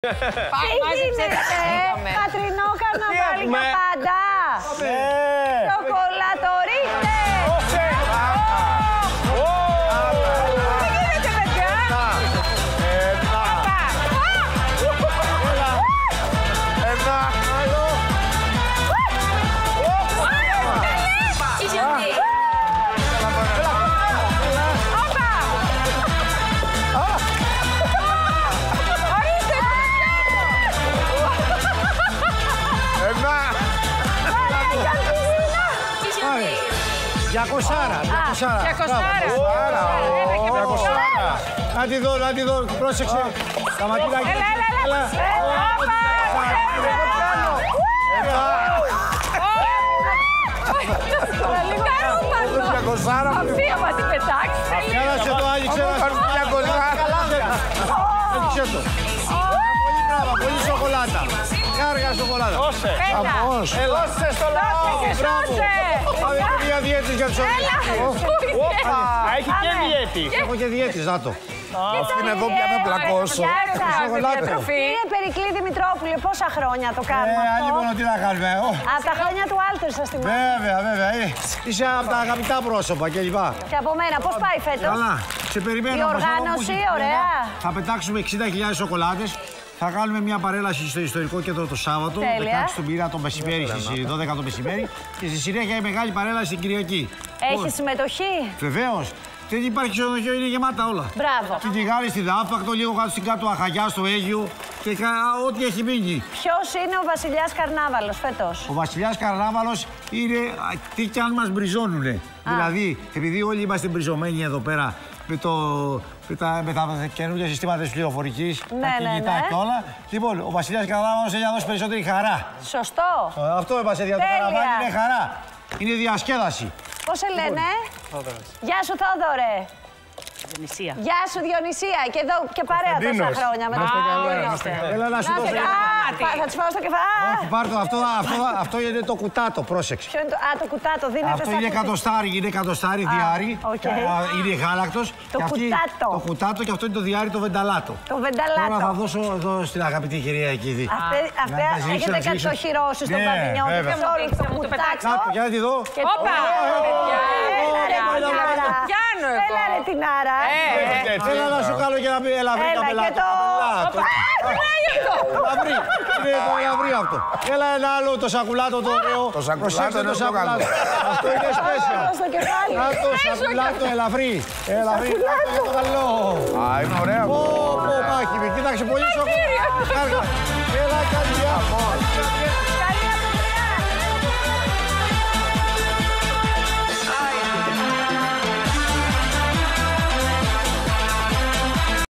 Τι γίνεται, Κατρινό καρναβάλι για πάντα. Σοκολατορίστε. Τι γίνεται, παιδιά. Να τη δω, πρόσεξε. Σταματήρακι. Έλα. Αυτή άμα την πετάξεις. Κάλασε το, άνοιξε. Άνοιξε το. Πολύ μπράβο, πολύ σοκολάτα. Κάργα σοκολάτα. Δώσε. Δώσε στο λαό. Πάμε και μια διέτης για τους οδηγούς. Έχει και διέτη. Έχω και διέτης, να το. Αυτή είναι εδώ πια να πλακώσω. Είναι Περικλή Δημητρόπουλε, πόσα χρόνια το κάνουμε αυτό. Λοιπόν, τι να κάνουμε. Από τα χρόνια του Άλτερ σας θυμάμαι. Βέβαια. Είσαι από τα αγαπητά πρόσωπα κλπ. Και από μένα, πώς πάει φέτος. Καλά, σε περιμένω. Η οργάνωση, ωραία. Θα πετάξουμε 60.000 σοκολάτες. Θα κάνουμε μια παρέλαση στο ιστορικό κέντρο το Σάββατο. 16 του μήνα το μεσημέρι, στις 12 το μεσημέρι. Και στη συνέχεια η μεγάλη παρέλαση την Κυριακή. Έχει συμμετοχή. Βεβαίως. Δεν υπάρχει ξενοδοχείο, είναι γεμάτα όλα. Μπράβο. Την Τιγάρη, στη Δάφακτο, λίγο κάτω στην κάτω Αχαγιά, στο Αίγυο και ό,τι έχει μείνει. Ποιος είναι ο βασιλιάς Καρνάβαλος φέτος. Ο βασιλιάς Καρνάβαλος είναι τι κι αν μας μπριζώνουνε. Δηλαδή, επειδή όλοι είμαστε μπριζωμένοι εδώ πέρα με τα καινούργια συστήματα της πληροφορικής, τα κινητά και όλα. Λοιπόν, ο βασιλιάς Καρνάβαλος έχει να δώσει περισσότερη χαρά. Σωστό. Αυτό είπα για το καρναβάλι, είναι χαρά. Είναι διασκέδαση. Πώς σε λένε. Γεια σου Θόδωρε. Διονυσία. Γεια σου Διονυσία. Και εδώ και παρέα τόσα χρόνια με το Έλα να σου δώσω. Θα τις φάω στο κεφάλι. Όχι, πάρ' το, αυτό είναι το κουτάτο, πρόσεξε. Ποιο είναι το, το κουτάτο, δίνεται αυτό είναι εκατοστάρι διάρι, είναι γάλακτος. Το κουτάτο. Το κουτάτο και αυτό είναι το διάρι, το βενταλάτο. Το βενταλάτο. Τώρα θα δώσω εδώ στην αγαπητή κυρία εκεί. Αυτά έχετε κατοχυρώσει στον παδινιό και όλο το κουτάτο. Για να τη δω. Όπα! Έλα ρε την άρα. Έλα να σου κάνω και ένα ελαφρύ καπελάκι. Είναι το ελαφρύ αυτό. Έλα ένα άλλο το σακουλάτο το ωραίο. Το σακουλάτο είναι το καλό. Αυτό είναι special. Να το σακουλάτο ελαφρύ. Ελαφρύ, το καλό. Α, είναι ωραίο. Μάχη, κοίταξε πολύ σοκολάτα.